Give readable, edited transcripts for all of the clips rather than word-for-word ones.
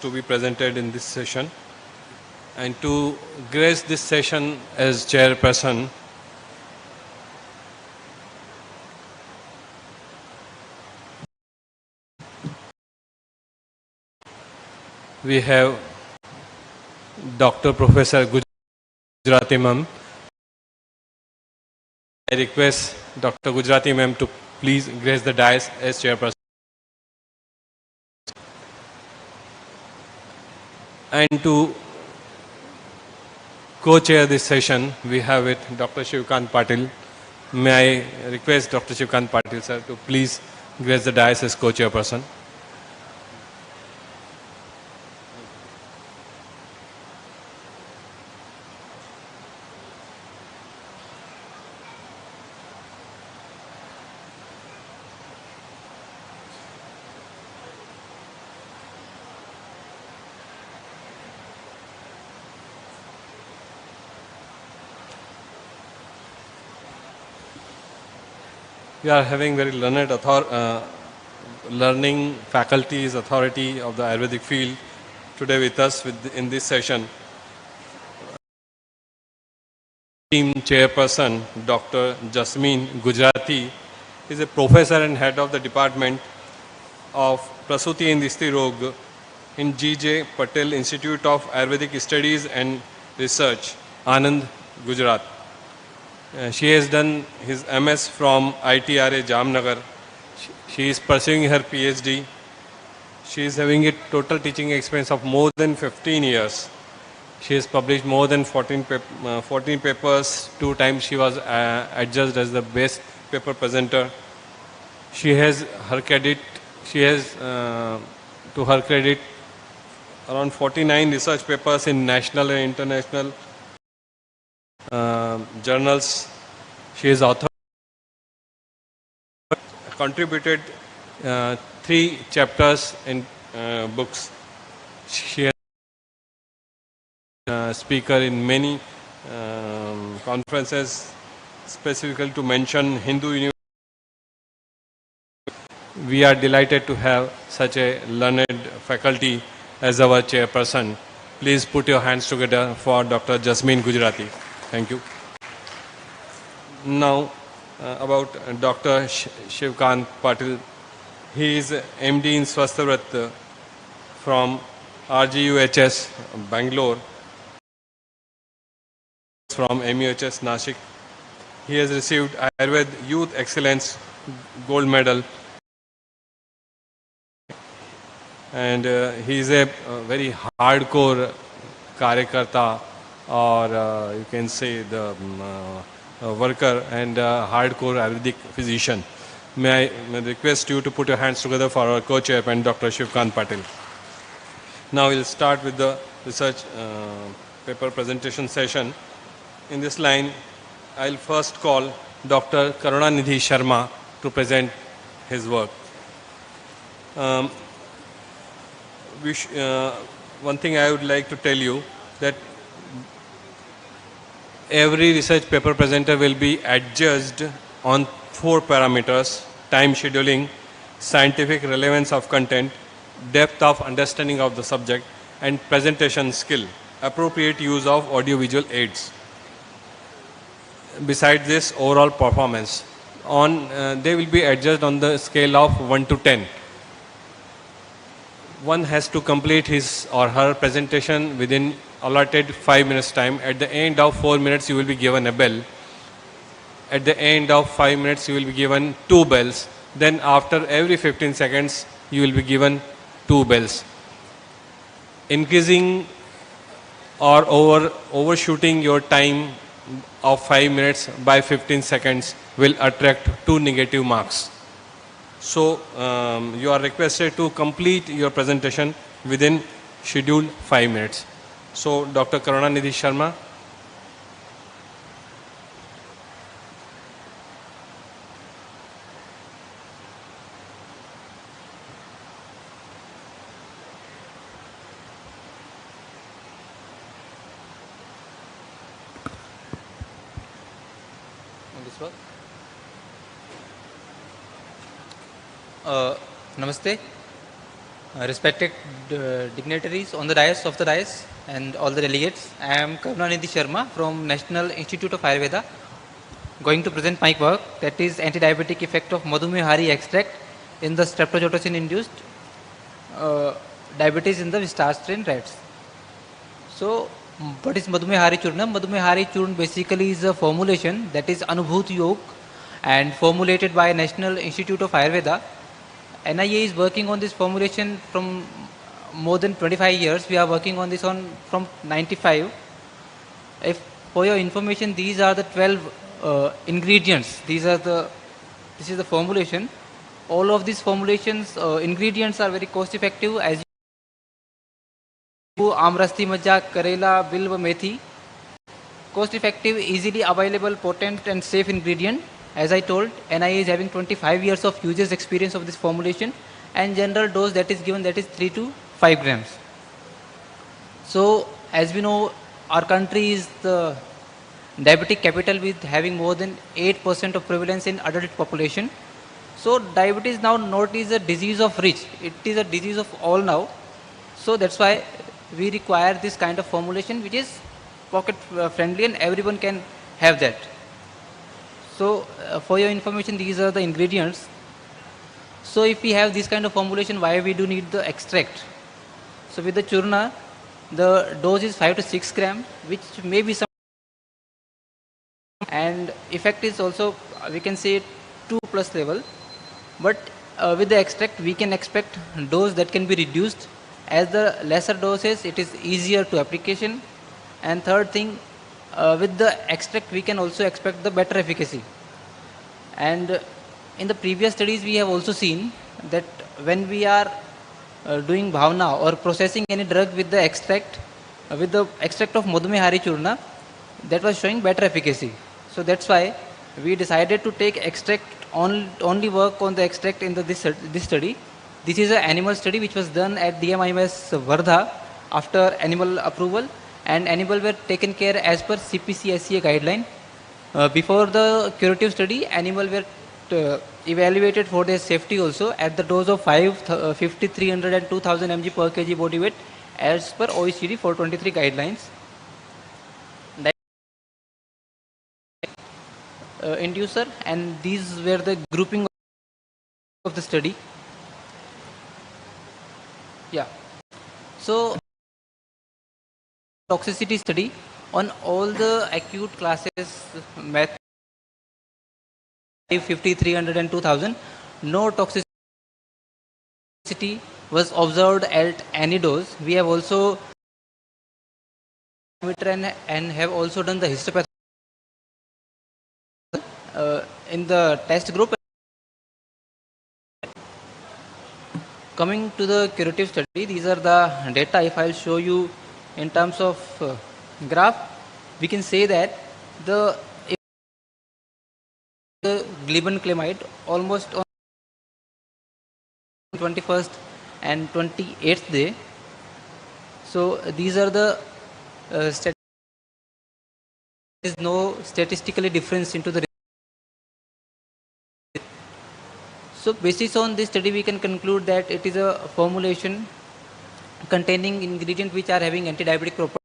to be presented in this session. And to grace this session as chairperson, we have Dr. Professor Gujarati Ma'am. I request Dr. Gujarati Ma'am to please grace the dais as chairperson. And to co-chair this session, we have it Dr. Shivkant Patil. May I request Dr. Shivkant Patil sir to please grace the dais as co-chairperson. We are having very learned learning faculties, authority of the Ayurvedic field today with us in this session. Team chairperson Dr. Jasmine Gujarati is a professor and head of the department of Prasuti and Isti Rog in G.J. Patel Institute of Ayurvedic Studies and Research, Anand, Gujarat. She has done his MS from ITRA Jamnagar. She is pursuing her PhD. She is having a total teaching experience of more than 15 years. She has published more than 14 papers. 2 times she was adjudged as the best paper presenter. She has her credit. She has, to her credit, around 49 research papers in national and international journals. She has contributed 3 chapters in books. She has speaker in many conferences, specifically to mention Hindu University. We are delighted to have such a learned faculty as our chairperson. Please put your hands together for Dr. Jasmine Gujarati. Thank you. Now, about Dr. Shivkant Patil. He is MD in Swasthavrat from RGUHS, Bangalore, from MUHS, Nashik. He has received Ayurveda Youth Excellence Gold Medal. And he is a very hardcore Karyakarta, or you can say the worker and hardcore Ayurvedic physician. May I request you to put your hands together for our co-chair and Dr. Shivkant Patil. Now we'll start with the research paper presentation session. In this line, I'll first call Dr. Karunanidhi Sharma to present his work. One thing I would like to tell you that every research paper presenter will be adjudged on 4 parameters: time scheduling, scientific relevance of content, depth of understanding of the subject, and presentation skill, appropriate use of audiovisual aids. Besides this, overall performance. They will be adjudged on the scale of 1 to 10. One has to complete his or her presentation within allotted 5 minutes time. At the end of 4 minutes, you will be given a bell. At the end of 5 minutes, you will be given 2 bells. Then after every 15 seconds, you will be given 2 bells. Increasing or overshooting your time of 5 minutes by 15 seconds will attract 2 negative marks. So you are requested to complete your presentation within scheduled 5 minutes. So Dr. Karunanidhi Sharma. Namaste. Respected dignitaries on the dais and all the delegates, I am Karunanidhi Sharma from National Institute of Ayurveda, going to present my work, that is anti-diabetic effect of Madhumehari extract in the streptozotocin induced diabetes in the Vistar strain rats. So what is Madhumehari Churna? Madhumehari Churna basically is a formulation that is Anubhut Yog and formulated by National Institute of Ayurveda. NIA is working on this formulation from more than 25 years. We are working on this from 95. If for your information, these are the 12 ingredients. This is the formulation. All of these formulations ingredients are very cost effective, as Amrasti Majja, Karela, Bilva, Methi. Cost effective, easily available, potent and safe ingredient. As I told, NIA is having 25 years of users experience of this formulation, and general dose that is given, that is 3 to 5 grams. So as we know, our country is the diabetic capital with having more than 8% of prevalence in adult population. So diabetes now not is a disease of rich, it is a disease of all now. So that's why we require this kind of formulation which is pocket friendly and everyone can have that. So for your information, these are the ingredients. So if we have this kind of formulation, why we do need the extract? So with the churna, the dose is 5 to 6 gram, which may be some, and effect is also, we can say 2 plus level. But with the extract, we can expect dose that can be reduced. As the lesser doses, it is easier to application. And third thing, with the extract, we can also expect the better efficacy. And in the previous studies, we have also seen that when we are doing bhavna or processing any drug with the extract of Madhumehari Churna, that was showing better efficacy. So that's why we decided to take extract, only work on the extract in this study. This is an animal study which was done at DMIMS Vardha after animal approval, and animal were taken care as per CPC-SCA guideline. Before the curative study, animal were evaluated for their safety also at the dose of 5, 50, 300 and 2000 mg per kg body weight as per OECD 423 guidelines. Inducer, and these were the grouping of the study. Yeah. So toxicity study on all the acute classes, math 50, 300 and 2000, no toxicity was observed at any dose. We have also and have also done the histopathology in the test group. Coming to the curative study, these are the data. If I'll show you in terms of graph, we can say that the glibenclamide almost on 21st and 28th day. So these are the there is no statistically difference into the. So basis on this study, we can conclude that it is a formulation containing ingredients which are having anti-diabetic properties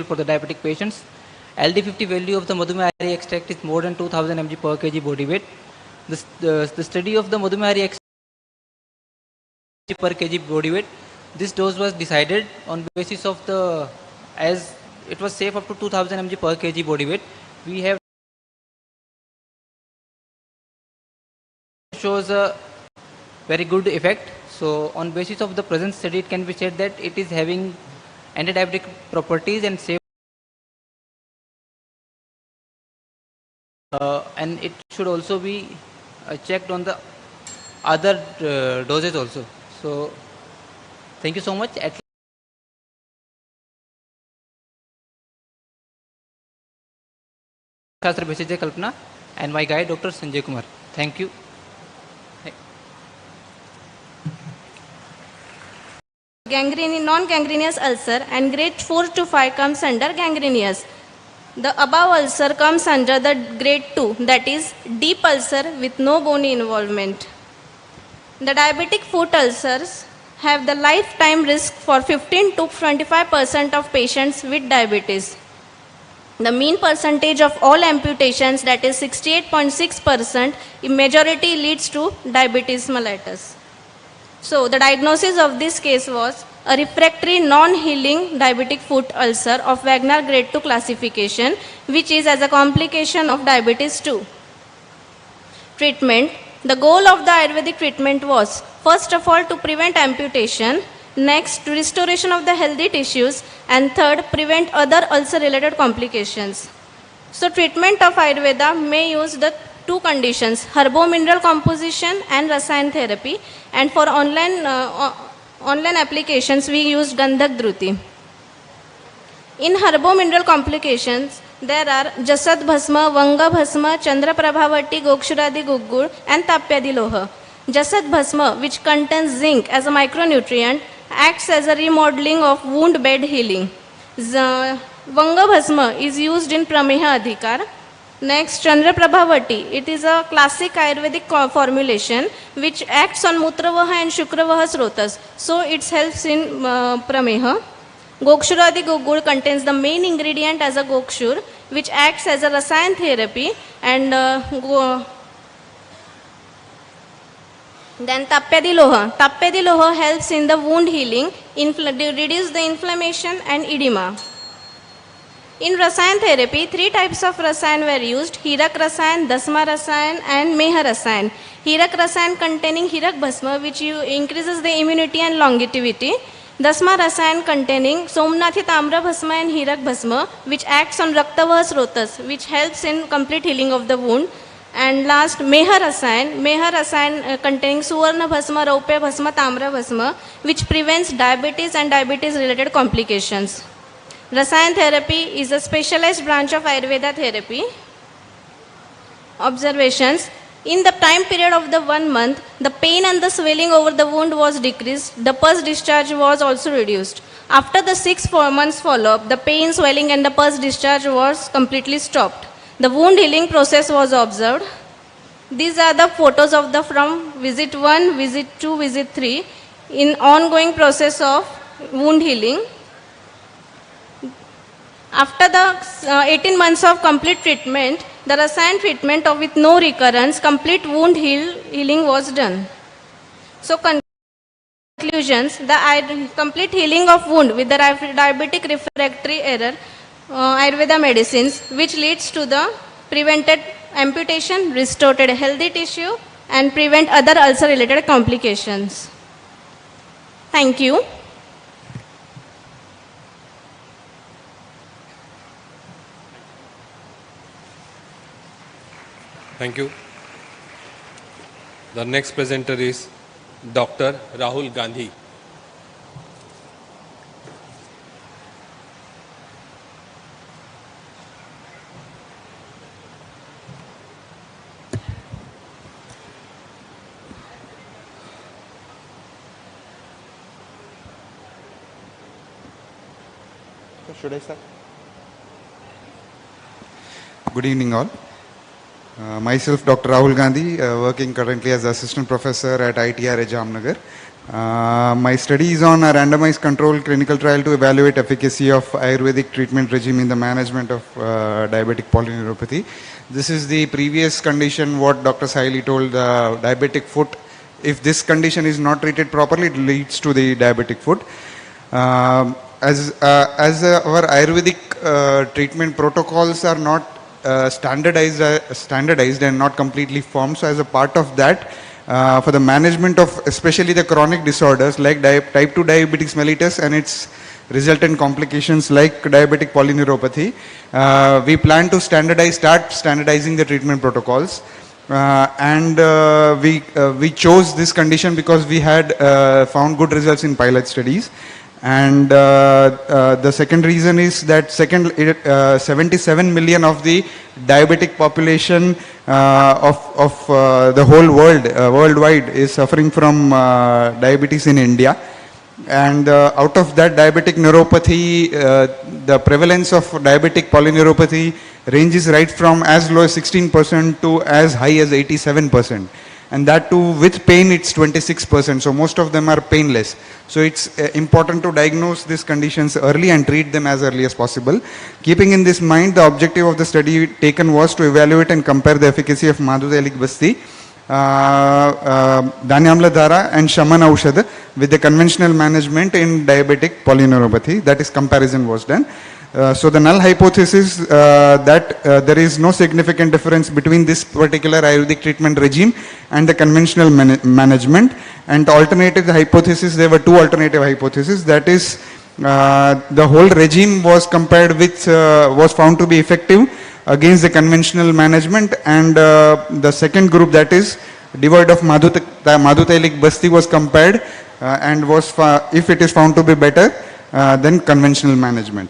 for the diabetic patients. LD50 value of the Madhumehari extract is more than 2000 mg per kg body weight. The study of the Madhumehari extract per kg body weight, this dose was decided on basis of the, as it was safe up to 2000 mg per kg body weight. We have shows a very good effect. So on basis of the present study, it can be said that it is having anti-diabetic properties and safe, and it should also be checked on the other doses also. So thank you so much. Shastra Bheshajay Kalpana and my guide Dr. Sanjay Kumar. Thank you. Non-gangrenous ulcer, and grade 4 to 5 comes under gangrenous. The above ulcer comes under the grade 2, that is deep ulcer with no bony involvement. The diabetic foot ulcers have the lifetime risk for 15 to 25% of patients with diabetes. The mean percentage of all amputations, that is 68.6%, in majority leads to diabetes mellitus. So the diagnosis of this case was a refractory non-healing diabetic foot ulcer of Wagner grade 2 classification, which is as a complication of diabetes 2. Treatment. The goal of the Ayurvedic treatment was, first of all, to prevent amputation, next, to restoration of the healthy tissues, and third, prevent other ulcer-related complications. So treatment of Ayurveda may use the two conditions, herbo-mineral composition and rasayan therapy, and for online applications we use Gandhak Dhruti. In herbo-mineral complications, there are Jasad Bhasma, Vanga Bhasma, Chandra Prabhavati, Gokshuradi Guggur, and Tapyadi Loha. Jasad Bhasma, which contains zinc as a micronutrient, acts as a remodeling of wound bed healing. Vanga Bhasma is used in Prameha Adhikar. Next, Chandra Prabhavati. It is a classic Ayurvedic formulation which acts on Mutravaha and Shukravaha Srotas. So it helps in Prameha. Gokshuradi Guggur contains the main ingredient as a Gokshur, which acts as a rasayan therapy, and then Tapyadi Loha. Tapyadi Loha helps in the wound healing, reduce the inflammation and edema. In rasayan therapy, three types of rasayan were used: Hirak rasayan, Dasma rasayan, and Meha rasayan. Hirak rasayan containing Hirak Bhasma, which increases the immunity and longevity. Dasma rasayan containing Somnathi Tamra Bhasma and Hirak Bhasma, which acts on Raktavaha Srotas, which helps in complete healing of the wound. And last, Meha rasayan containing Suvarna Bhasma, Raupya Bhasma, Tamra Bhasma, which prevents diabetes and diabetes related complications. Rasayan therapy is a specialized branch of Ayurveda therapy. Observations. In the time period of the 1 month, the pain and the swelling over the wound was decreased. The pus discharge was also reduced. After the 6 months follow-up, the pain, swelling and the pus discharge was completely stopped. The wound healing process was observed. These are the photos of from visit 1, visit 2, visit 3 in ongoing process of wound healing. After the 18 months of complete treatment, the rasayan treatment with no recurrence, complete wound healing was done. So conclusions, the complete healing of wound with the diabetic refractory error, Ayurveda medicines, which leads to the prevented amputation, restored healthy tissue, and prevent other ulcer related complications. Thank you. Thank you. The next presenter is Dr. Rahul Gandhi. Should I start? Good evening all. Myself Dr. Rahul Gandhi, working currently as Assistant Professor at ITR Jamnagar. My study is on a randomized controlled clinical trial to evaluate efficacy of Ayurvedic treatment regime in the management of diabetic polyneuropathy. This is the previous condition what Dr. Saili told, the diabetic foot. If this condition is not treated properly, it leads to the diabetic foot. As our Ayurvedic treatment protocols are not standardized and not completely formed. So as a part of that, for the management of especially the chronic disorders like type 2 diabetes mellitus and its resultant complications like diabetic polyneuropathy, we plan to start standardizing the treatment protocols. We chose this condition because we had found good results in pilot studies. And the second reason is that 77 million of the diabetic population of the whole world, worldwide, is suffering from diabetes in India. And out of that diabetic neuropathy, the prevalence of diabetic polyneuropathy ranges right from as low as 16% to as high as 87%. and that too with pain it's 26%. So most of them are painless. So it's important to diagnose these conditions early and treat them as early as possible. Keeping in this mind, the objective of the study taken was to evaluate and compare the efficacy of Madhutailik Basti, Dhanyamla Dhara and Shaman Aushad with the conventional management in diabetic polyneuropathy. That is, comparison was done. So the null hypothesis that there is no significant difference between this particular Ayurvedic treatment regime and the conventional management, and alternative hypothesis, there were two alternative hypotheses, that is the whole regime was compared with, was found to be effective against the conventional management, and the second group, that is devoid of Madhutailik Basti, was compared and was, if it is found to be better than conventional management.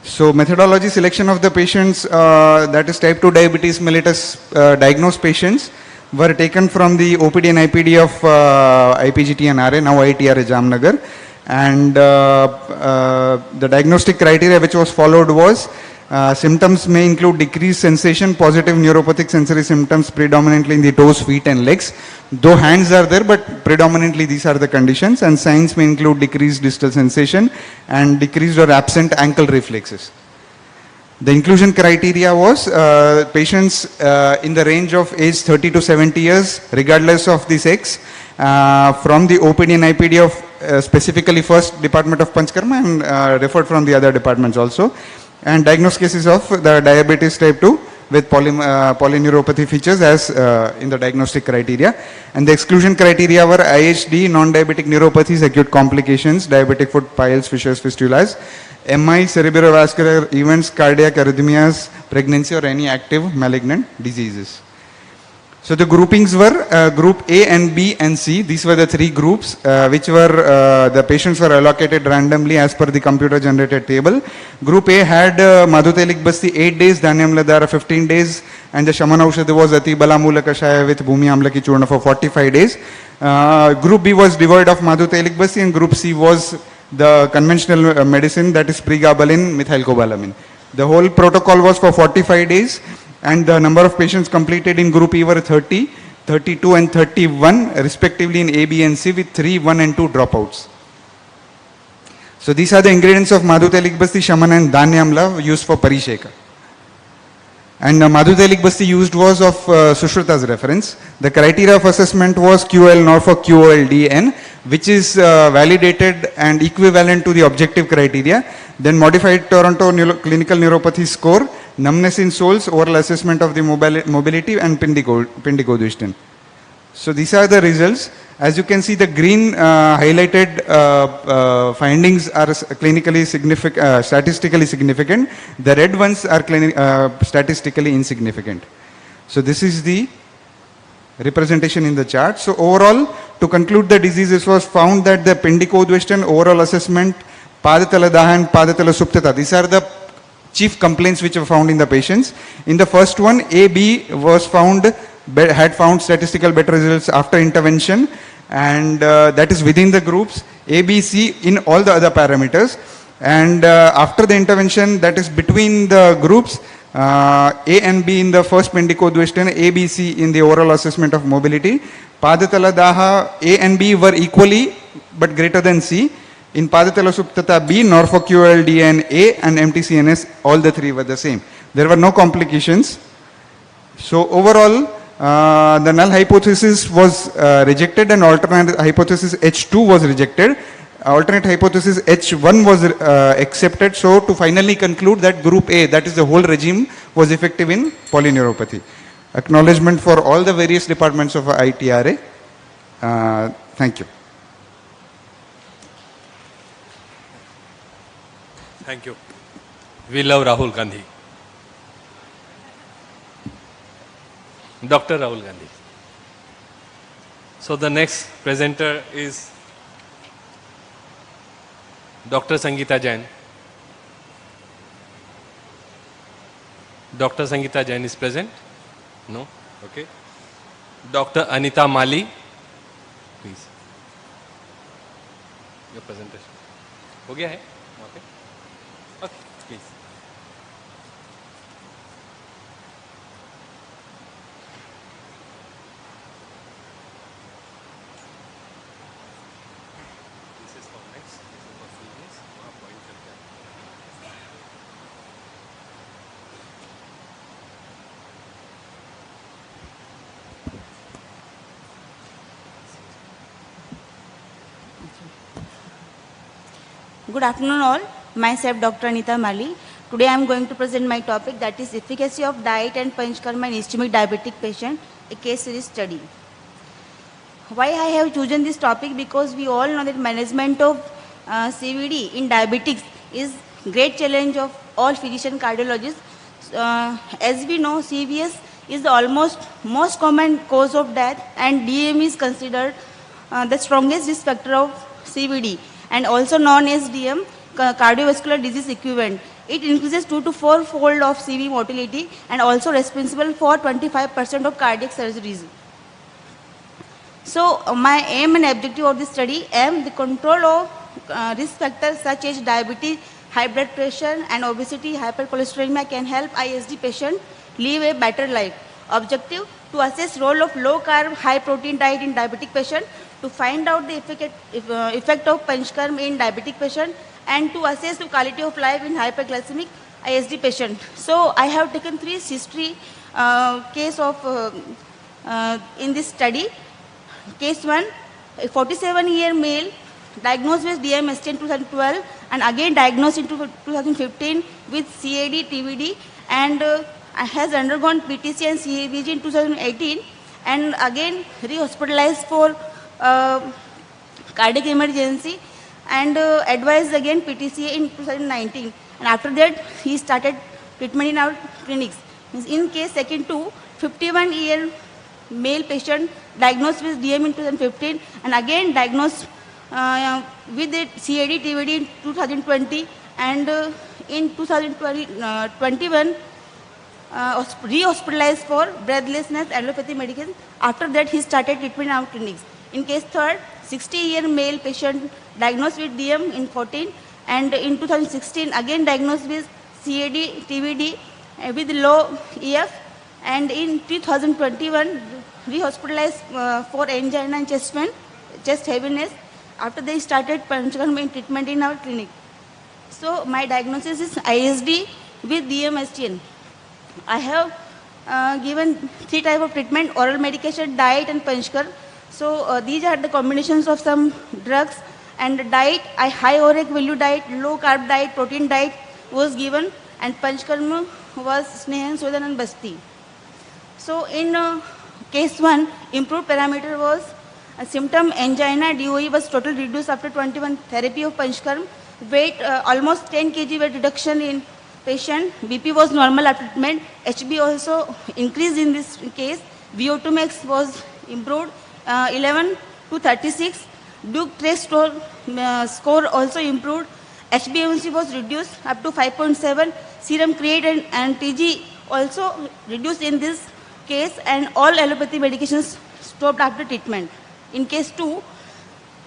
So methodology: selection of the patients, that is type 2 diabetes mellitus diagnosed patients, were taken from the OPD and IPD of IPGT and RA, now ITRA Jamnagar, and the diagnostic criteria which was followed was symptoms may include decreased sensation, positive neuropathic sensory symptoms predominantly in the toes, feet and legs, though hands are there, but predominantly these are the conditions, and signs may include decreased distal sensation and decreased or absent ankle reflexes. The inclusion criteria was patients in the range of age 30 to 70 years, regardless of the sex, from the OPD and IPD of specifically first department of Panchkarma and referred from the other departments also, and diagnosed cases of the diabetes type 2 with polyneuropathy features as in the diagnostic criteria. And the exclusion criteria were IHD, non-diabetic neuropathies, acute complications, diabetic foot, piles, fissures, fistulas, MI, cerebrovascular events, cardiac arrhythmias, pregnancy or any active malignant diseases. So the groupings were group A and B and C. These were the three groups which were, the patients were allocated randomly as per the computer generated table. Group A had Madhutailik Basti 8 days, Dhanyamla Dhara 15 days, and the Shaman Aushadha was Ati Balamula Kashaya with Bhumi Amlaki Churna for 45 days. Group B was devoid of Madhutailik Basti, and group C was the conventional medicine, that is pregabalin, methylcobalamin. The whole protocol was for 45 days. And the number of patients completed in group E were 30, 32 and 31 respectively in A, B and C, with 3, 1 and 2 dropouts. So these are the ingredients of Madhutailik Basti, Shaman and Dhanyamla used for Parisheka. And Madhutailik Basti used was of Sushruta's reference. The criteria of assessment was QL not for QOLDN, which is validated and equivalent to the objective criteria. Then modified Toronto clinical neuropathy score, numbness in soles, oral assessment of the mobility, and Pindico-Duistin. So these are the results. As you can see, the green highlighted findings are clinically significant, statistically significant. The red ones are statistically insignificant. So this is the representation in the chart. So overall, to conclude the disease, it was found that the Pindico-Duistin oral assessment, Padatala Daha and Padatala Suptata, these are the chief complaints which were found in the patients. In the first one, AB was found, had found statistical better results after intervention, and that is within the groups, ABC in all the other parameters. And after the intervention, that is between the groups, A and B in the first Pindico-Duistin, ABC in the oral assessment of mobility. Padatala Daha, A and B were equally but greater than C. In Padatala Suptata B, Norfolk QLDN A and MTCNS, all the three were the same. There were no complications. So overall, the null hypothesis was rejected, and alternate hypothesis H2 was rejected. Alternate hypothesis H1 was accepted. So to finally conclude that group A, that is the whole regime, was effective in polyneuropathy. Acknowledgement for all the various departments of ITRA. Thank you. Thank you. We love Rahul Gandhi. Dr. Rahul Gandhi. So the next presenter is Dr. Sangeeta Jain. Dr. Sangeeta Jain is present? No? Okay. Dr. Anita Mali, please. Your presentation. हो गया है? Okay. Okay, please. Good afternoon all. Myself Dr. Anita Mali. Today I am going to present my topic, that is efficacy of diet and panchkarma in ischemic diabetic patient, a case series study. Why I have chosen this topic? Because we all know that management of CVD in diabetics is great challenge of all physician cardiologists. As we know, CVS is the almost most common cause of death, and DM is considered the strongest risk factor of CVD, and also known as DM, cardiovascular disease equivalent. It increases 2 to 4 fold of CV mortality and also responsible for 25% of cardiac surgeries. So my aim and objective of this study aim the control of risk factors such as diabetes, high blood pressure and obesity, hypercholesterolemia can help ISD patient live a better life. Objective to assess role of low carb, high protein diet in diabetic patient, to find out the effect of panchkarma in diabetic patient, and to assess the quality of life in hyperglycemic ISD patient. So I have taken 3 history case of in this study. Case 1, a 47-year male diagnosed with DMST in 2012 and again diagnosed in 2015 with CAD, TVD, and has undergone PTC and CABG in 2018 and again re-hospitalized for cardiac emergency and advised again PTCA in 2019, and after that he started treatment in our clinics. In case second 2, 51-year male patient diagnosed with DM in 2015 and again diagnosed with the CAD TVD in 2020 and in 2021 re-hospitalized for breathlessness, allopathy medication. After that he started treatment in our clinics. In case third, 60-year male patient diagnosed with DM in 14 and in 2016 again diagnosed with CAD TVD with low EF, and in 2021 re-hospitalized for angina and chest pain, chest heaviness. After they started panchkarma treatment in our clinic. So my diagnosis is ISD with DMSTN. I have given 3 types of treatment: oral medication, diet and panchkarma. So these are the combinations of some drugs, and diet, high ORAC value diet, low carb diet, protein diet was given, and panchkarma was Snehan, Sudan and Basti. So in case 1, improved parameter was symptom angina, DOE was total reduced after 21 therapy of panchkarma. Weight almost 10 kg weight reduction in patient. BP was normal after treatment. HB also increased in this case. VO2 max was improved 11 to 36. Duke trace score also improved. HbA1c was reduced up to 5.7. Serum creatine and TG also reduced in this case, and all allopathy medications stopped after treatment. In case 2,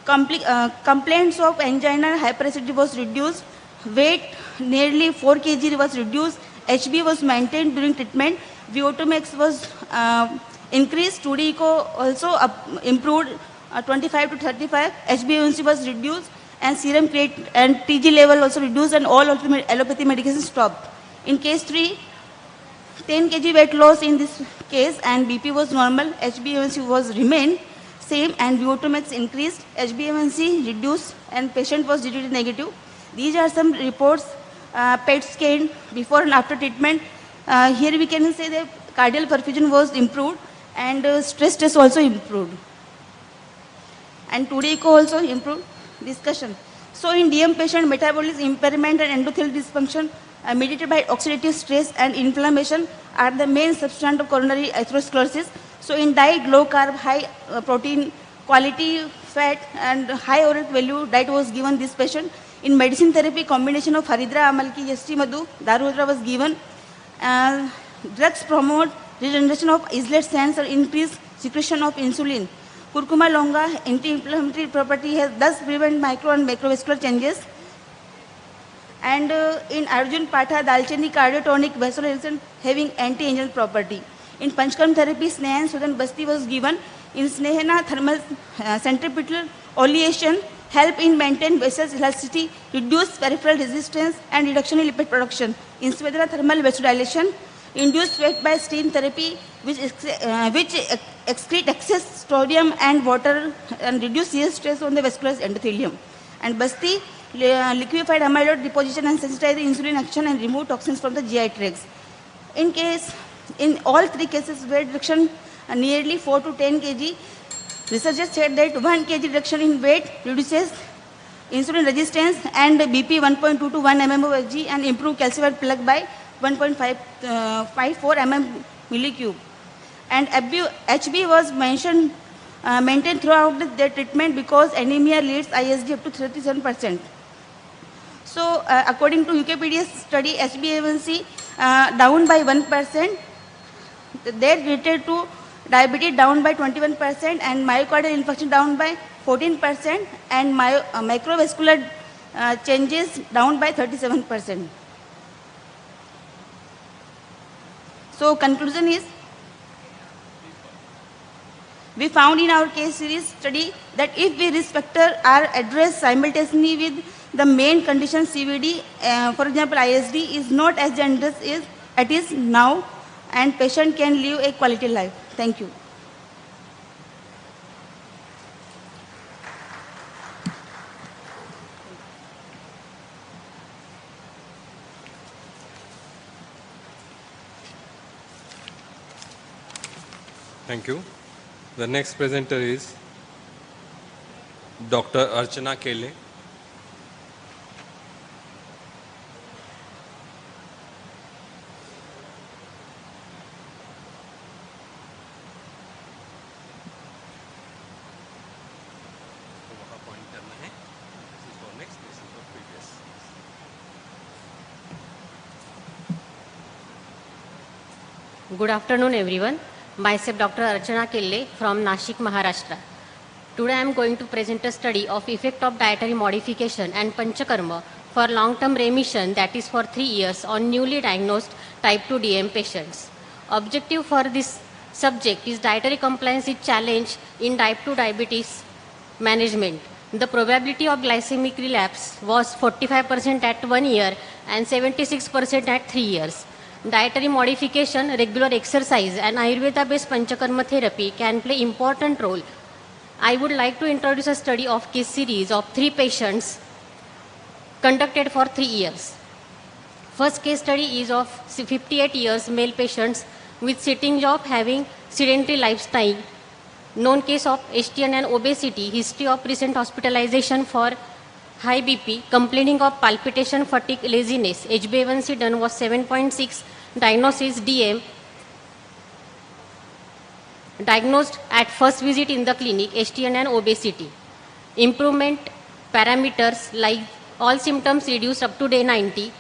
complaints of angina and hyperacidity was reduced. Weight nearly 4 kg was reduced. HB was maintained during treatment. VO2 max was increased. 2D echo also improved 25 to 35. HbA1c was reduced, and serum creatine and TG level also reduced, and all allopathy medications stopped. In case 3, 10 kg weight loss in this case, and BP was normal. HbA1c was remained same, and VO2 max increased. HbA1c reduced, and patient was GDT negative. These are some reports, PET scan before and after treatment. Here we can say that cardiac perfusion was improved, and stress test also improved, and 2D echo also improved. Discussion. So in DM patient, metabolic impairment and endothelial dysfunction mediated by oxidative stress and inflammation are the main substance of coronary atherosclerosis. So in diet, low carb, high protein, quality fat and high ORAC value diet was given this patient. In medicine therapy, combination of Haridra, Amalki, Yasti, Madhu, Darudra was given. Drugs promote regeneration of islet cells or increase secretion of insulin. Curcuma longa, anti-inflammatory property, has thus prevent micro and macrovascular changes. And in Arjun Patha, Dalchini, cardiotonic, vasoregulation having anti-angel property. In Panchkarma therapy, Snehan, Sudan, Basti was given. In Snehana, thermal centripetal oleation help in maintain vessel elasticity, reduce peripheral resistance and reduction in lipid production. In Svedana, thermal vasodilation induced sweat by steam therapy, which excrete excess sodium and water and reduce shear stress on the vascular endothelium. And Basti liquefied amyloid deposition and sensitize the insulin action and remove toxins from the GI tracts. In all three cases, weight reduction nearly 4 to 10 kg. Researchers said that 1 kg reduction in weight reduces insulin resistance and BP 1.2 to 1 mmHg and improve calcified plaque by 1.54 mm millicube. And HB was maintained throughout the treatment because anemia leads ISD up to 37%. So, according to Wikipedia's study, HbA1c down by 1%, that related to diabetes down by 21% and myocardial infarction down by 14% and microvascular changes down by 37%. So, conclusion is, we found in our case series study that if we risk factor are addressed simultaneously with the main condition CVD, for example ISD, is not as dangerous as it is now, and patient can live a quality life. Thank you. Thank you. The next presenter is Dr. Archana Kele. Good afternoon, everyone. Myself Dr. Archana Kelle from Nashik, Maharashtra. Today I am going to present a study of effect of dietary modification and panchakarma for long-term remission, that is for 3 years, on newly diagnosed type 2 DM patients. Objective for this subject is dietary compliance is challenge in type 2 diabetes management. The probability of glycemic relapse was 45% at 1 year and 76% at 3 years. Dietary modification, regular exercise and Ayurveda-based panchakarma therapy can play important role. I would like to introduce a study of case series of 3 patients conducted for 3 years. First case study is of 58 years male patients with sitting job having sedentary lifestyle, known case of HTN and obesity, history of recent hospitalization for high BP, complaining of palpitation, fatigue, laziness. HbA1c done was 7.6, diagnosis DM, diagnosed at first visit in the clinic, HTN and obesity. Improvement parameters like all symptoms reduced up to day 90.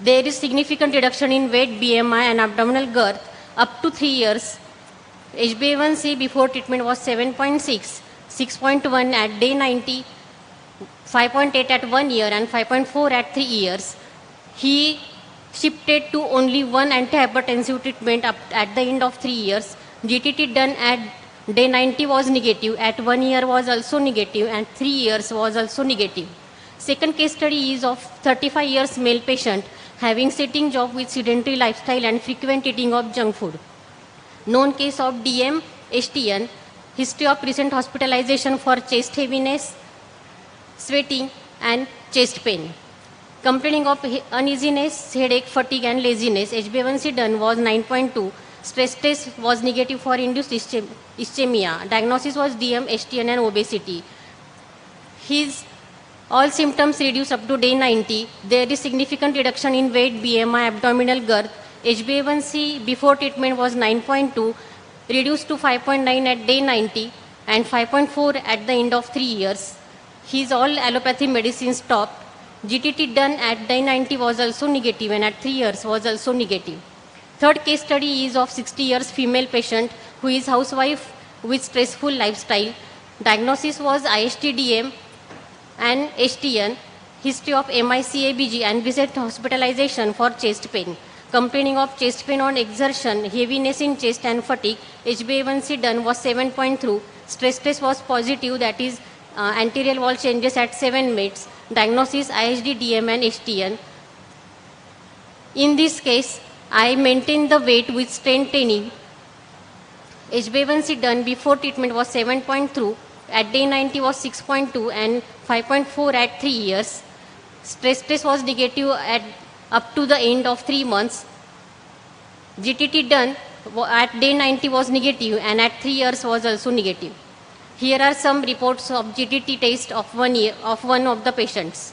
There is significant reduction in weight, BMI and abdominal girth up to 3 years. HbA1c before treatment was 7.6, 6.1 at day 90, 5.8 at 1 year and 5.4 at 3 years. He shifted to only one antihypertensive treatment at the end of 3 years. GTT done at day 90 was negative, at 1 year was also negative and 3 years was also negative. Second case study is of 35 years male patient having sitting job with sedentary lifestyle and frequent eating of junk food. Known case of DM, HTN, history of recent hospitalization for chest heaviness, sweating and chest pain. Complaining of uneasiness, headache, fatigue and laziness. HbA1c done was 9.2. Stress test was negative for induced ischemia. Diagnosis was DM, HTN and obesity. His all symptoms reduced up to day 90. There is significant reduction in weight, BMI, abdominal girth. HbA1c before treatment was 9.2, reduced to 5.9 at day 90 and 5.4 at the end of 3 years. His all allopathy medicine stopped. GTT done at day 90 was also negative and at 3 years was also negative. Third case study is of 60 years female patient who is housewife with stressful lifestyle. Diagnosis was IST-DM and HTN, history of MICABG and recent hospitalization for chest pain. Complaining of chest pain on exertion, heaviness in chest and fatigue. HbA1c done was 7.3. Stress test was positive, that is anterior wall changes at 7 minutes. Diagnosis ISD, DM and HTN. In this case, I maintained the weight with strength training HbA1c done before treatment was 7.2, at day 90 was 6.2 and 5.4 at 3 years. Stress test was negative at up to the end of 3 months. GTT done at day 90 was negative and at 3 years was also negative. Here are some reports of GTT test of one of the patients.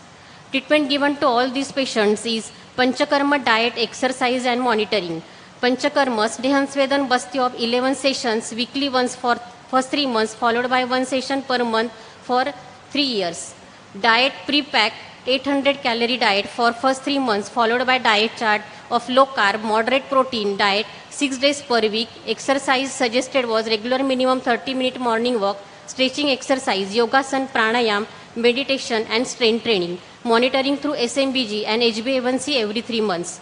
Treatment given to all these patients is Panchakarma diet, exercise and monitoring. Panchakarma, Snehan Svedan Basti of 11 sessions, weekly once for first 3 months, followed by 1 session per month for 3 years. Diet pre-pack, 800 calorie diet for first 3 months, followed by diet chart of low carb, moderate protein diet, 6 days per week. Exercise suggested was regular minimum 30-minute morning walk, stretching exercise, yogasan, pranayam, meditation and strength training. Monitoring through SMBG and HbA1c every 3 months.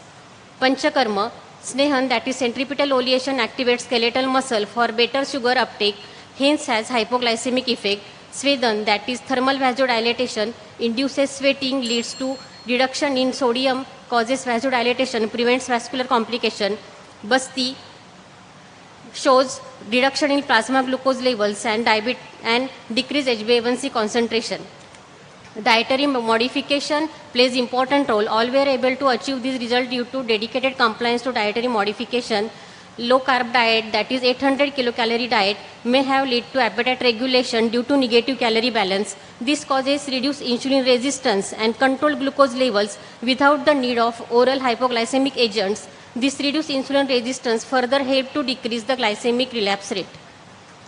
Panchakarma, Snehan, that is centripetal oleation, activates skeletal muscle for better sugar uptake, hence has hypoglycemic effect. Svedan, that is thermal vasodilatation, induces sweating, leads to reduction in sodium, causes vasodilatation, prevents vascular complication. Basti shows reduction in plasma glucose levels and decrease HbA1c concentration. Dietary modification plays important role. All were able to achieve this result due to dedicated compliance to dietary modification. Low carb diet, that is 800 kilocalorie diet, may have led to appetite regulation due to negative calorie balance. This causes reduced insulin resistance and controlled glucose levels without the need of oral hypoglycemic agents. This reduced insulin resistance further helped to decrease the glycemic relapse rate.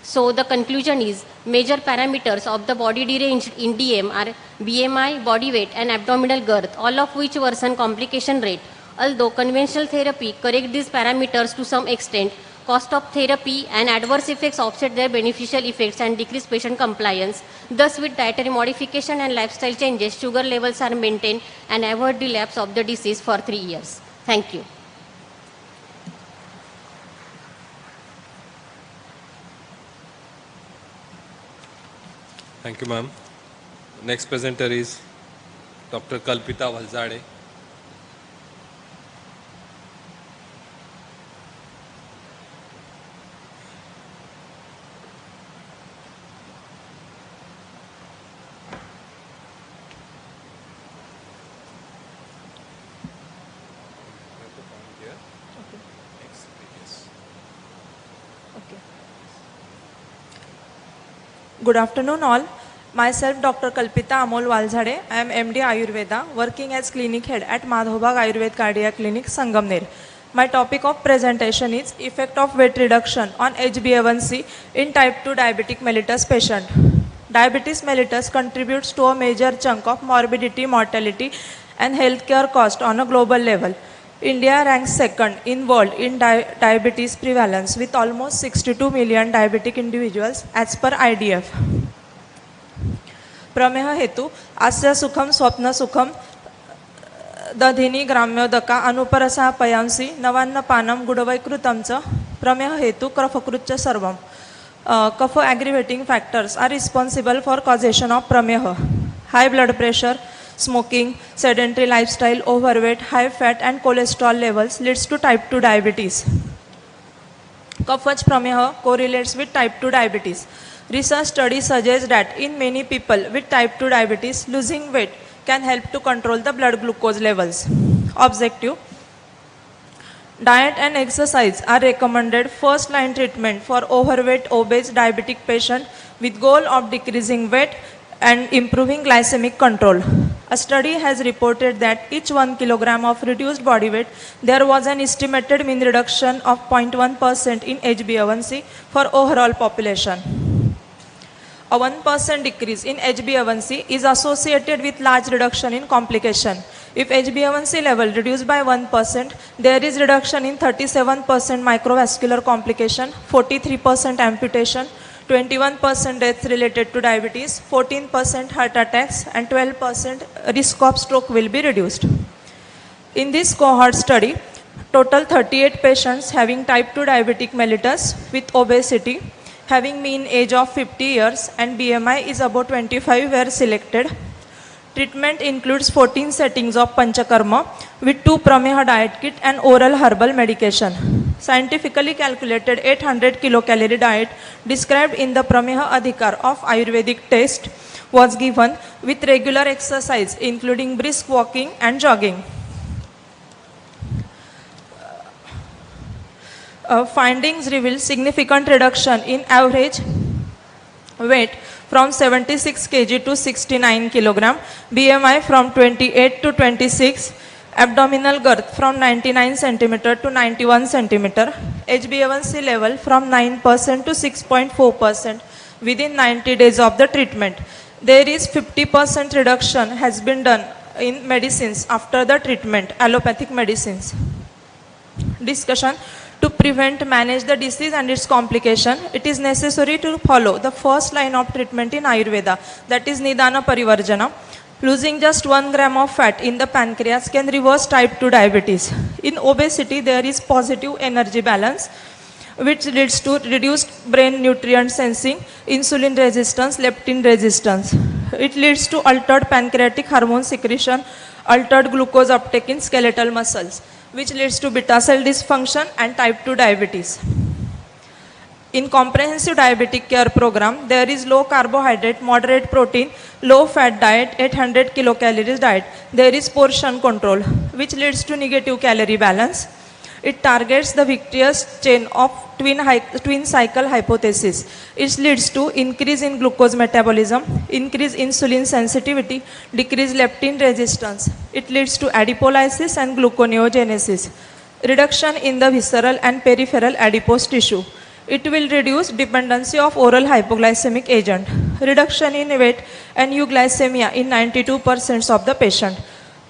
So the conclusion is, major parameters of the body deranged in DM are BMI, body weight and abdominal girth, all of which worsen complication rate. Although conventional therapy correct these parameters to some extent, cost of therapy and adverse effects offset their beneficial effects and decrease patient compliance. Thus, with dietary modification and lifestyle changes, sugar levels are maintained and avoid relapse of the disease for 3 years. Thank you. Thank you, ma'am. Next presenter is Dr. Kalpita Valzade. Good afternoon all. Myself Dr. Kalpita Amol Valzade. I am MD Ayurveda, working as clinic head at Madhobag Ayurveda Cardiac Clinic, Sangamner. My topic of presentation is effect of weight reduction on HbA1c in type 2 diabetic mellitus patient. Diabetes mellitus contributes to a major chunk of morbidity, mortality and healthcare cost on a global level. India ranks second in world in diabetes prevalence with almost 62 million diabetic individuals as per IDF. प्रमेह हेतु आस्य सुखम स्वप्न सुखम दधिनी ग्राम्योदका अनुपरसा पयांसी नवान्न पानम गुडवैकृतं च. प्रमेह हेतु कफकृच्च सर्वम. Kaf aggravating factors are responsible for causation of prameha. High blood pressure, smoking, sedentary lifestyle, overweight, high fat and cholesterol levels leads to type 2 diabetes. Kafach prameha correlates with type 2 diabetes. Research studies suggest that in many people with type 2 diabetes, losing weight can help to control the blood glucose levels. Objective: diet and exercise are recommended first line treatment for overweight obese diabetic patient with goal of decreasing weight and improving glycemic control. A study has reported that each 1 kilogram of reduced body weight, there was an estimated mean reduction of 0.1% in HbA1c for overall population. A 1% decrease in HbA1c is associated with large reduction in complication. If HbA1c level reduced by 1%, there is reduction in 37% microvascular complication, 43% amputation, 21% death related to diabetes, 14% heart attacks and 12% risk of stroke will be reduced. In this cohort study, total 38 patients having type 2 diabetic mellitus with obesity, having mean age of 50 years and BMI is about 25 were selected. Treatment includes 14 settings of Panchakarma with 2 Prameha diet kit and oral herbal medication. scientifically calculated 800 kilocalorie diet described in the Prameha Adhikar of Ayurvedic text was given with regular exercise including brisk walking and jogging. Findings reveal significant reduction in average weight from 76 kg to 69 kg, BMI from 28 to 26, abdominal girth from 99 cm to 91 cm, HbA1c level from 9% to 6.4% within 90 days of the treatment. There is 50% reduction has been done in medicines after the treatment, allopathic medicines. Discussion. To prevent, manage the disease and its complication, it is necessary to follow the first line of treatment in Ayurveda, that is Nidana Parivarjana. Losing just 1 gram of fat in the pancreas can reverse type 2 diabetes. In obesity, there is positive energy balance, which leads to reduced brain nutrient sensing, insulin resistance, leptin resistance. It leads to altered pancreatic hormone secretion, altered glucose uptake in skeletal muscles, which leads to beta cell dysfunction and type 2 diabetes. In comprehensive diabetic care program, there is low carbohydrate, moderate protein, low fat diet, 800 kilocalories diet. There is portion control, which leads to negative calorie balance. It targets the victorious chain of twin cycle hypothesis. It leads to increase in glucose metabolism, increase insulin sensitivity, decrease leptin resistance. It leads to adipolysis and gluconeogenesis, reduction in the visceral and peripheral adipose tissue. It will reduce dependency of oral hypoglycemic agent, reduction in weight and euglycemia in 92% of the patient.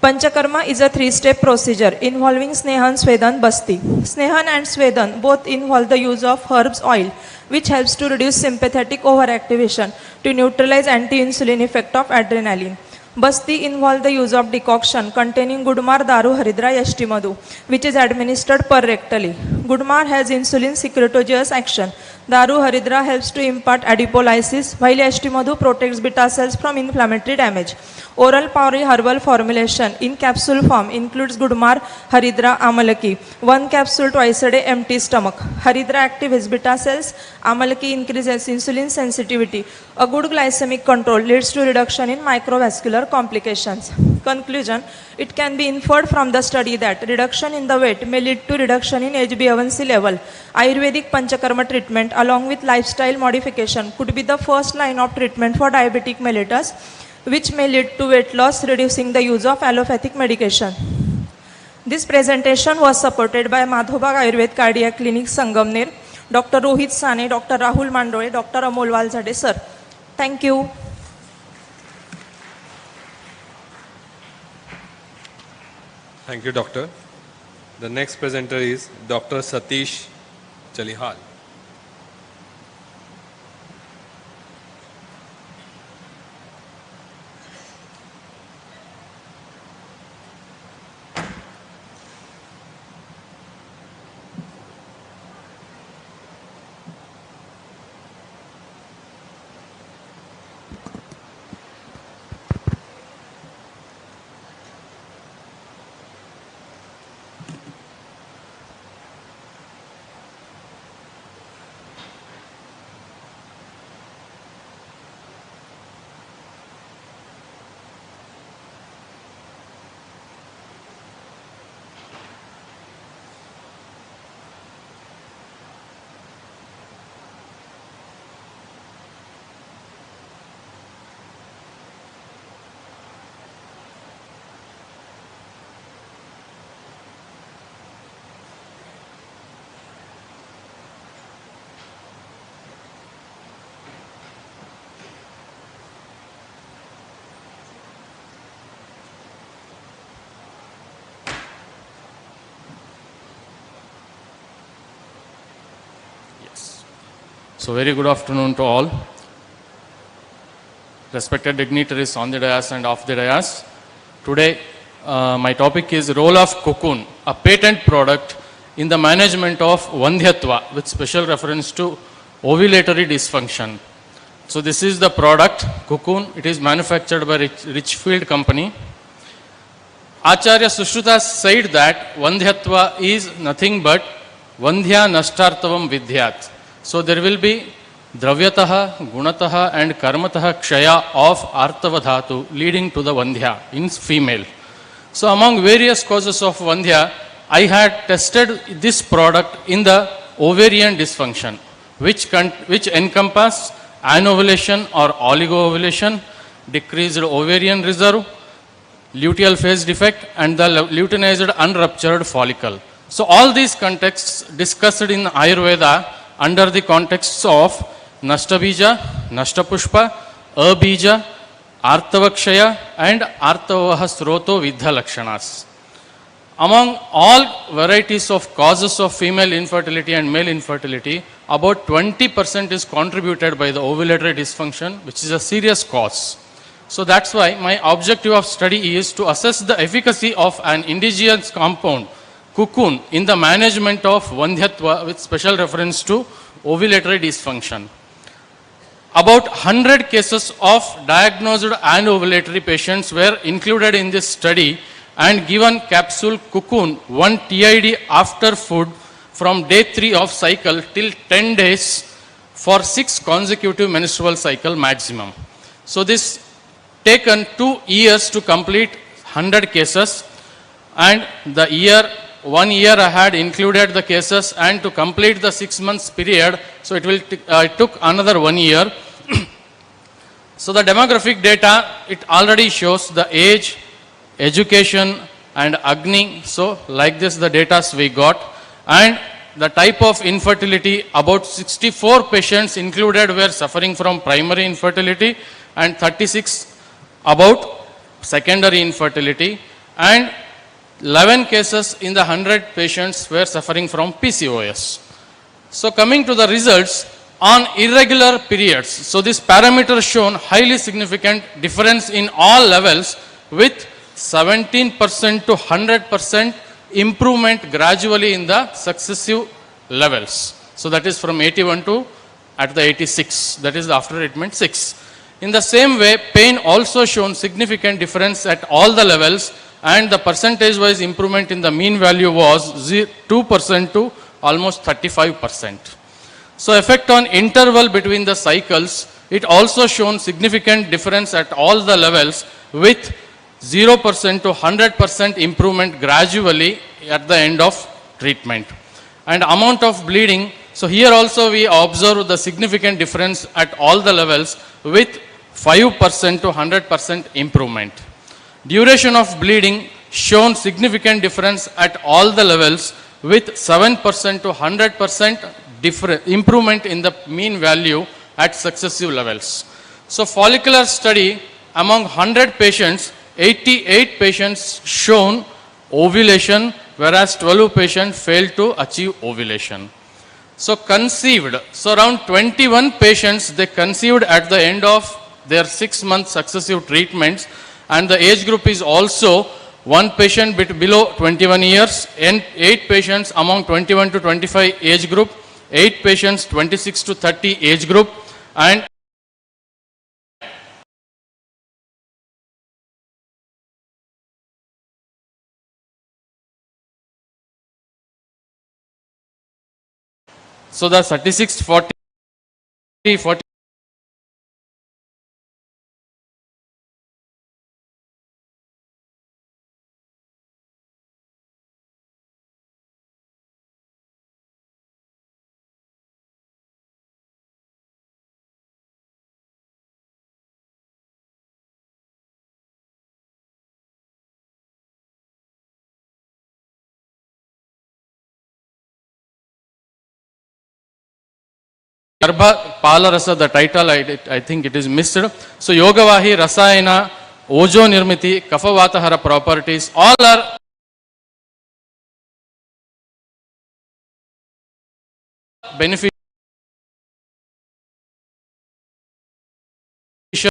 Panchakarma is a 3-step procedure involving Snehan, Svedan, Basti. Snehan and Svedan both involve the use of herbs oil, which helps to reduce sympathetic overactivation to neutralize anti-insulin effect of adrenaline. Basti involve the use of decoction containing Gudmar, Daru, Haridra, Yashti Madhu, which is administered per rectally. Gudmar has insulin secretogeous action. Daru, Haridra helps to impart adipolysis, while Yashti Madhu protects beta cells from inflammatory damage. Oral powdery herbal formulation in capsule form includes Gudmar, Haridra, Amalaki. 1 capsule twice a day, empty stomach. Haridra activates beta cells. Amalaki increases insulin sensitivity. A good glycemic control leads to reduction in microvascular complications. Conclusion. It can be inferred from the study that reduction in the weight may lead to reduction in HbA1c level. Ayurvedic Panchakarma treatment along with lifestyle modification could be the first line of treatment for diabetic mellitus, which may lead to weight loss, reducing the use of allopathic medication. This presentation was supported by Madhobag Ayurved Cardiac Clinic, Sangamner, Dr. Rohit Sane, Dr. Rahul Mandole, Dr. Amol Walzade, sir. Thank you. Thank you, Doctor. The next presenter is Dr. Satish Chalihal. So very good afternoon to all. Respected dignitaries on the dais and off the dais. Today my topic is role of cocoon, a patent product in the management of Vandhyatva with special reference to ovulatory dysfunction. So this is the product, cocoon. It is manufactured by Richfield Company. Acharya Sushruta said that Vandhyatva is nothing but Vandhya Nashtartavam Vidyat. So there will be Dravyataha, Gunataha and Karmataha Kshaya of Artava Dhatu leading to the Vandhya in female. So among various causes of Vandhya, I had tested this product in the ovarian dysfunction, which encompass anovulation or oligoovulation, decreased ovarian reserve, luteal phase defect and the luteinized unruptured follicle. So all these contexts discussed in Ayurveda under the contexts of Nashtabija, Nashtapushpa, Abija, Artavakshaya and Artavaha Sroto Vidha Lakshanas. Among all varieties of causes of female infertility and male infertility, about 20% is contributed by the ovulatory dysfunction, which is a serious cause. So that's why my objective of study is to assess the efficacy of an indigenous compound, cocoon, in the management of Vandhyatva with special reference to ovulatory dysfunction. About 100 cases of diagnosed anovulatory patients were included in this study and given capsule cocoon 1 TID after food from day 3 of cycle till 10 days for 6 consecutive menstrual cycle maximum. So this taken 2 years to complete 100 cases, and the year 1 year I had included the cases, and to complete the 6 months period, so it took another 1 year. So the demographic data, it already shows the age, education and Agni. So like this the data we got, and the type of infertility, about 64 patients included were suffering from primary infertility and 36 about secondary infertility, and 11 cases in the 100 patients were suffering from PCOS. So coming to the results on irregular periods, so this parameter shown highly significant difference in all levels with 17% to 100% improvement gradually in the successive levels. So that is from 81 to at the 86, that is after treatment 6. In the same way, pain also shown significant difference at all the levels, and the percentage wise improvement in the mean value was 2% to almost 35%. So effect on interval between the cycles, it also shown significant difference at all the levels with 0% to 100% improvement gradually at the end of treatment. And amount of bleeding, so here also we observe the significant difference at all the levels with 5% to 100% improvement. Duration of bleeding shown significant difference at all the levels with 7% to 100% improvement in the mean value at successive levels. So follicular study, among 100 patients, 88 patients shown ovulation, whereas 12 patients failed to achieve ovulation. So conceived, so around 21 patients they conceived at the end of their 6-month successive treatments, and the age group is also 1 patient below 21 years and 8 patients among 21 to 25 age group, 8 patients 26 to 30 age group, and so the 36, 40, 40 Garbha Palarasa, the title, I think it is missed. So Yogavahi, Rasayana, Ojo Nirmiti, Kafavatahara properties, all are beneficial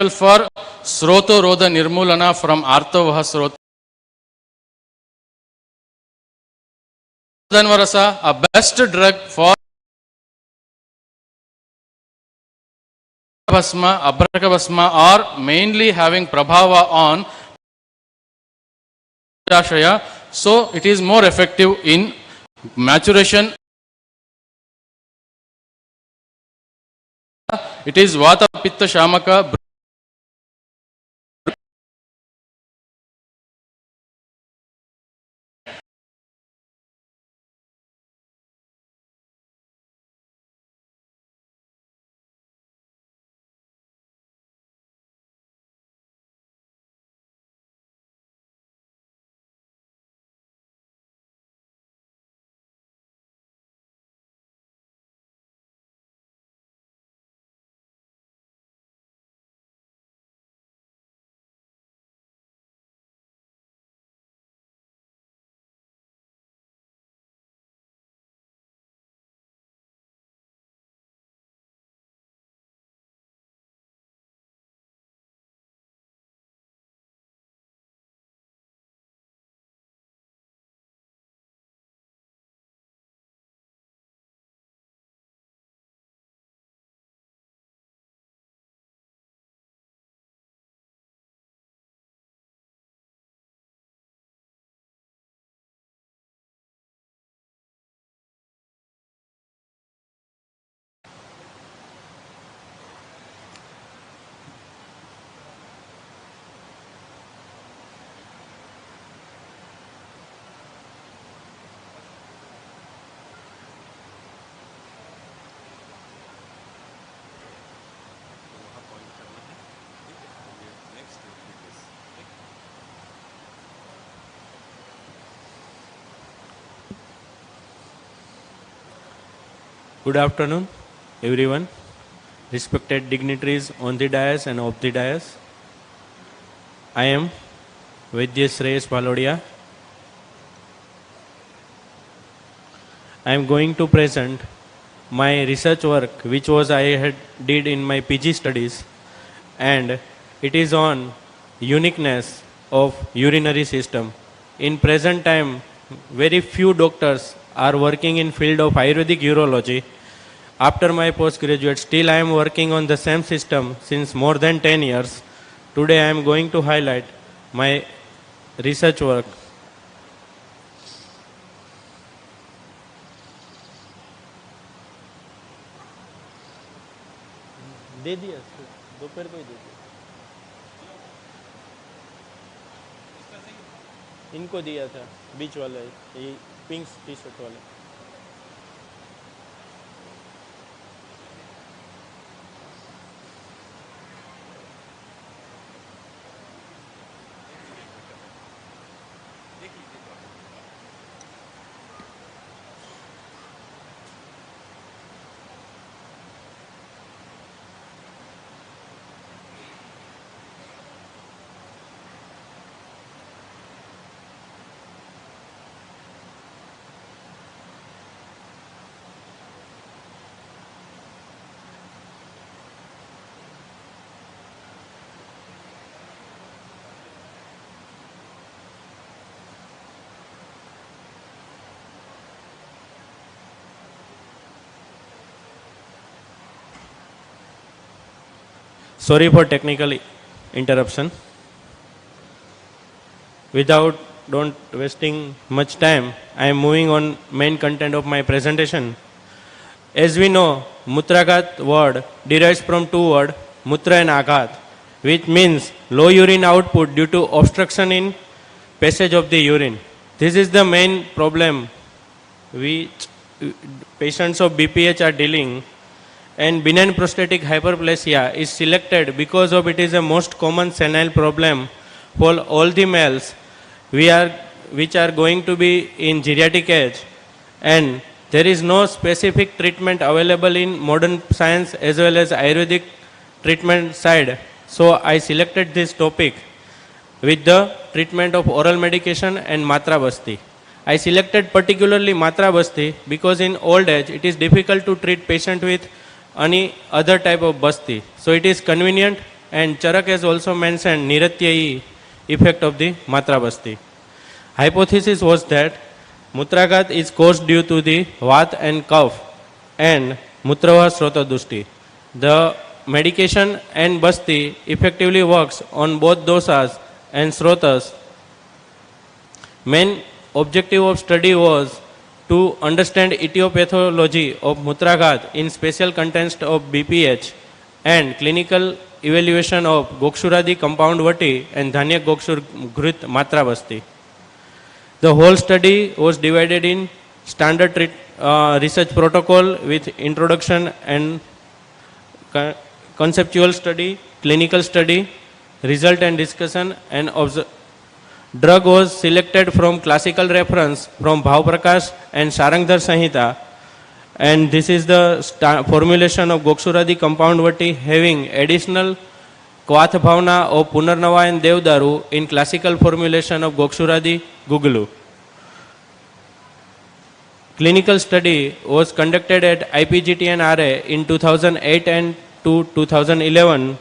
for Sroto Roda Nirmulana from Artavaha Srota. Dhanvarasa, a best drug for Bhasma, Abraka Bhasma are mainly having prabhava on Dashaya, so it is more effective in maturation It is Vata Pitta Shamaka. Good afternoon, everyone, respected dignitaries on the dais and off the dais. I am Vaidya Shreyas Palodia. I am going to present my research work which I had did in my PG studies, and it is on uniqueness of urinary system. In present time, very few doctors are working in field of Ayurvedic urology. After my postgraduate, still I am working on the same system since more than 10 years. Today I am going to highlight my research work. दे दिया दोपहर को ही दे दिया इनको दिया था बीच वाला ये pink T shirt वाले Sorry for technical interruption. Don't wasting much time, I am moving on main content of my presentation. As we know, Mutragat word derives from two words, Mutra and Aghat, which means low urine output due to obstruction in passage of the urine. This is the main problem which patients of BPH are dealing. And benign prostatic hyperplasia is selected because of it is a most common senile problem for all the males which are going to be in geriatric age, and there is no specific treatment available in modern science as well as Ayurvedic treatment side. So I selected this topic with the treatment of oral medication and Matra Basti. I selected particularly Matra Basti because in old age it is difficult to treat patient with any other type of basti. So it is convenient, and Charak has also mentioned Niratyayi effect of the Matra Basti. Hypothesis was that Mutragat is caused due to the Vat and cough and Mutrava Srotadushti. The medication and Basti effectively works on both dosas and Srotas. Main objective of study was to understand etiology of Mutragat in special context of BPH and clinical evaluation of Gokshuradi compound vati and Dhanyak Gokshur Ghrit Matravasti. The whole study was divided in standard research protocol with introduction and conceptual study, clinical study, result and discussion, and drug was selected from classical reference from Bhav Prakash and Sarangdhar Samhita, and this is the formulation of Gokshuradi compound vati having additional Kvath Bhavna of Punarnava and Devdaru in classical formulation of Gokshuradi Gugulu. Clinical study was conducted at IPGT and RA in 2008 and to 2011.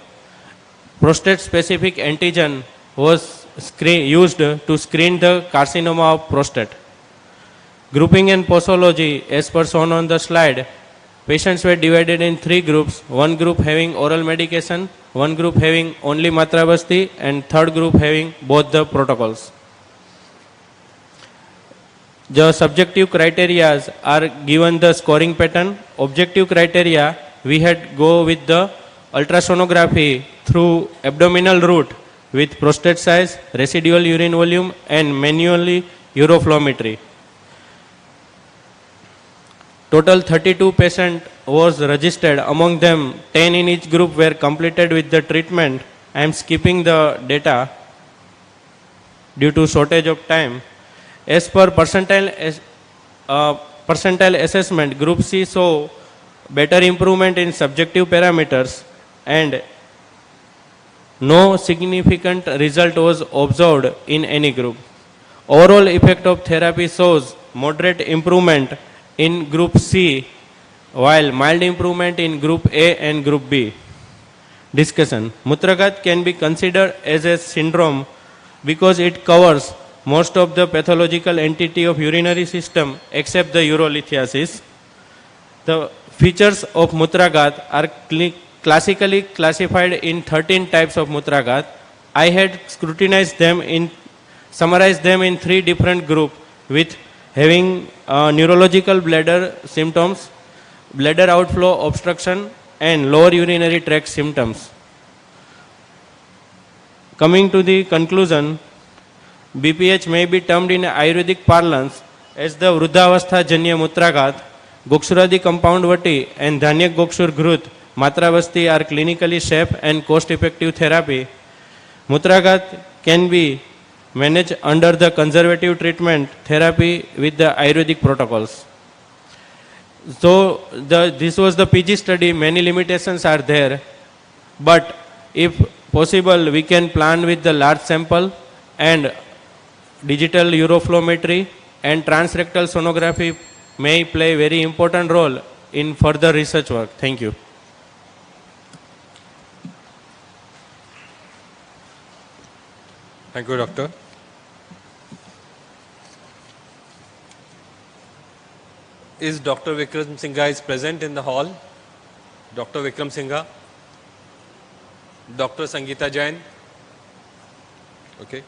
Prostate specific antigen was used to screen the carcinoma of prostate. Grouping and posology as per shown on the slide. Patients were divided in 3 groups, one group having oral medication, one group having only Matravasti, and third group having both the protocols. The subjective criteria are given the scoring pattern. Objective criteria, we had go with the ultrasonography through abdominal route with prostate size, residual urine volume, and manually uroflowmetry. Total 32 patients was registered. Among them, 10 in each group were completed with the treatment. I am skipping the data due to shortage of time. As per percentile assessment, Group C saw better improvement in subjective parameters and no significant result was observed in any group. Overall effect of therapy shows moderate improvement in Group C, while mild improvement in Group A and Group B. Discussion. Mutragat can be considered as a syndrome because it covers most of the pathological entity of urinary system except the urolithiasis. The features of Mutragat are classically classified in 13 types of Mutragat. I had summarized them in 3 different groups with having neurological bladder symptoms, bladder outflow obstruction, and lower urinary tract symptoms. Coming to the conclusion, BPH may be termed in Ayurvedic parlance as the Vruddhavastha Janya Mutragat. Gokshuradi compound vati and Dhanyak Gokshur Ghrit Matravasti are clinically safe and cost-effective therapy. Mutragat can be managed under the conservative treatment therapy with the Ayurvedic protocols. So this was the PG study. Many limitations are there, but if possible, we can plan with the large sample and digital uroflowmetry and transrectal sonography may play very important role in further research work. Thank you. Thank you, Doctor. Is Dr. Vikram Singha is present in the hall? Dr. Vikram Singha? Dr. Sangeeta Jain? Okay.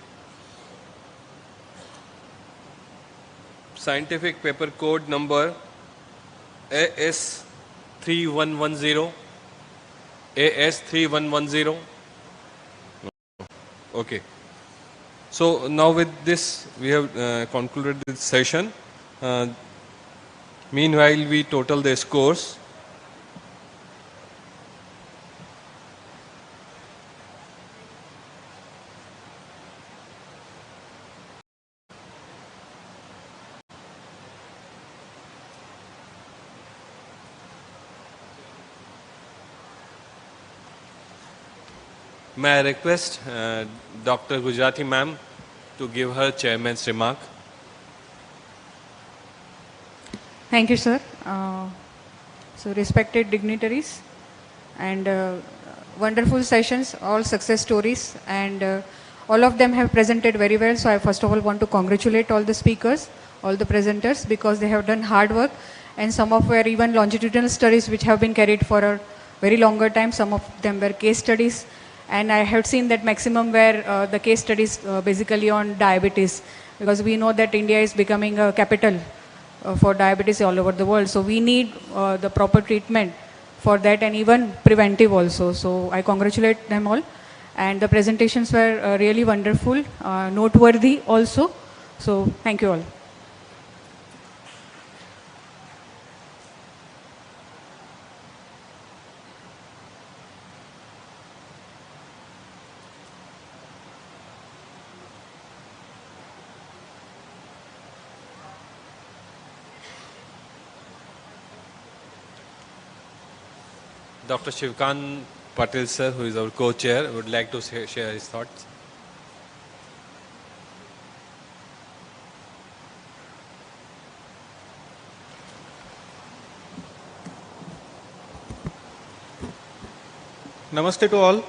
Scientific paper code number AS3110. AS3110. Okay. So now with this, we have concluded this session. Meanwhile, we total the scores. May I request Dr. Gujarati ma'am to give her chairman's remark. Thank you, sir. So respected dignitaries and wonderful sessions, all success stories, and all of them have presented very well. So I first of all want to congratulate all the speakers, all the presenters, because they have done hard work, and some of were even longitudinal studies which have been carried for a very longer time. Some of them were case studies, and I have seen that maximum were the case studies basically on diabetes, because we know that India is becoming a capital for diabetes all over the world. So we need the proper treatment for that, and even preventive also. So I congratulate them all. And the presentations were really wonderful, noteworthy also. So thank you all. Dr. Shivkant Patil sir, who is our co-chair, would like to share his thoughts. Namaste to all.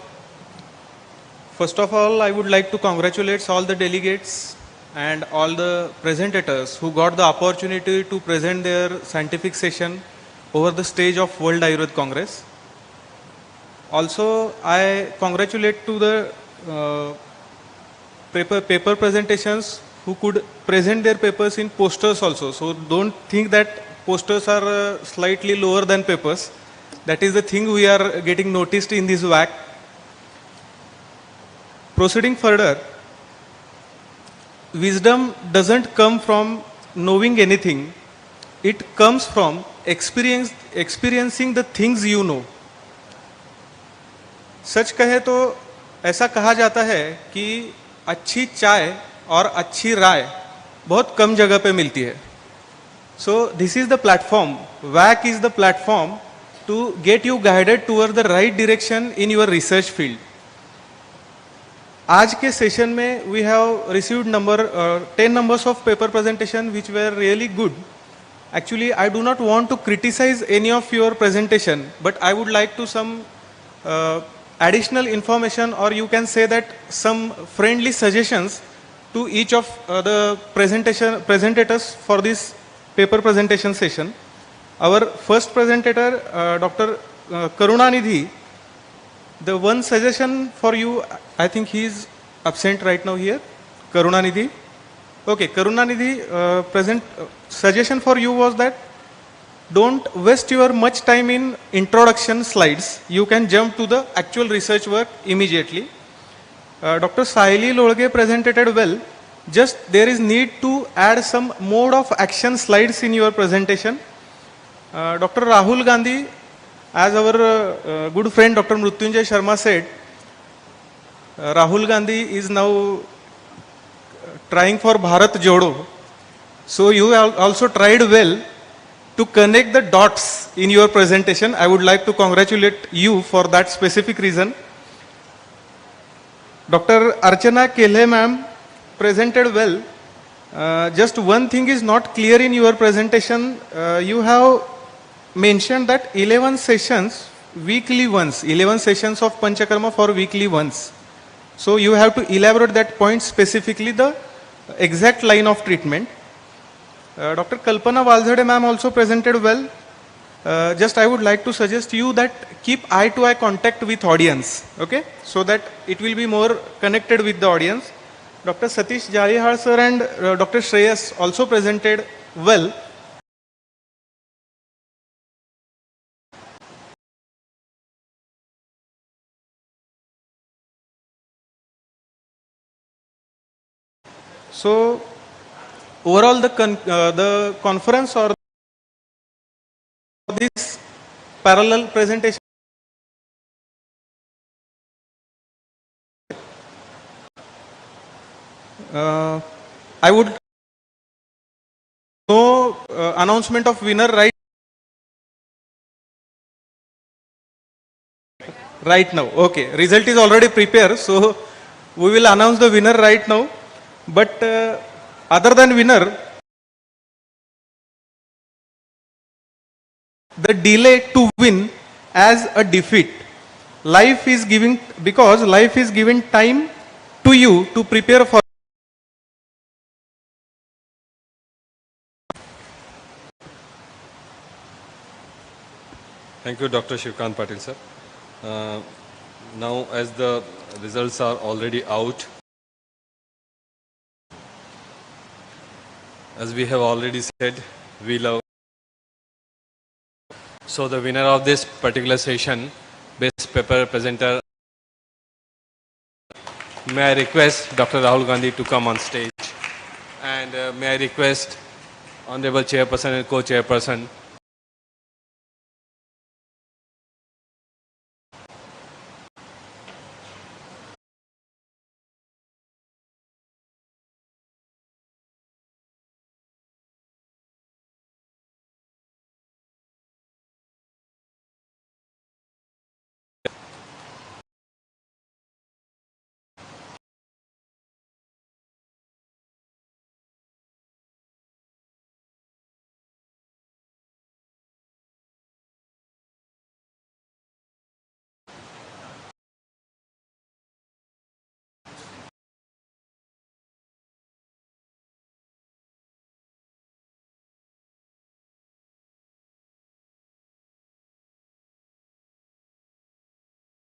First of all, I would like to congratulate all the delegates and all the presentators who got the opportunity to present their scientific session over the stage of World Ayurveda Congress. Also, I congratulate to the paper presentations who could present their papers in posters also. So don't think that posters are slightly lower than papers. That is the thing we are getting noticed in this WAC. Proceeding further, wisdom doesn't come from knowing anything. It comes from experiencing the things you know. सच कहे तो ऐसा कहा जाता है कि अच्छी चाय और अच्छी राय बहुत कम जगह पे मिलती है. So this is the platform. WAC is the platform to get you guided toward the right direction in your research field. आज के सेशन में we have received 10 numbers of paper presentation which were really good. Actually, I do not want to criticize any of your presentation, but I would like to some additional information, or you can say that some friendly suggestions to each of the presentators for this paper presentation session. Our first presenter, Dr. Karunanidhi, the one suggestion for you, I think he is absent right now here. Karunanidhi. Okay, Karunanidhi, suggestion for you was that don't waste your much time in introduction slides. You can jump to the actual research work immediately. Dr. Saili Lolge presented well. Just there is need to add some mode of action slides in your presentation. Dr. Rahul Gandhi, as our good friend Dr. Mrutyunjay Sharma said, Rahul Gandhi is now trying for Bharat Jodo. So you have also tried well to connect the dots in your presentation. I would like to congratulate you for that specific reason. Dr. Archana Kelhe ma'am presented well. Just one thing is not clear in your presentation. You have mentioned that 11 sessions, weekly once, 11 sessions of Panchakarma for weekly once. So you have to elaborate that point specifically, the exact line of treatment. Dr. Kalpana Valzade ma'am also presented well. Just I would like to suggest you that keep eye-to-eye contact with audience, okay? So that it will be more connected with the audience. Dr. Satish Jalihar sir and Dr. Shreyas also presented well. So overall the conference or this parallel presentation I would no announcement of winner right now. Okay, result is already prepared, so we will announce the winner right now. But other than winner, the delay to win as a defeat. Life is giving, because life is giving time to you to prepare for. Thank you, Dr. Shivkant Patil sir. Now, as the results are already out, as we have already said, we love. So the winner of this particular session, best paper presenter, may I request Dr. Rahul Gandhi to come on stage, and may I request Honorable Chairperson and Co-Chairperson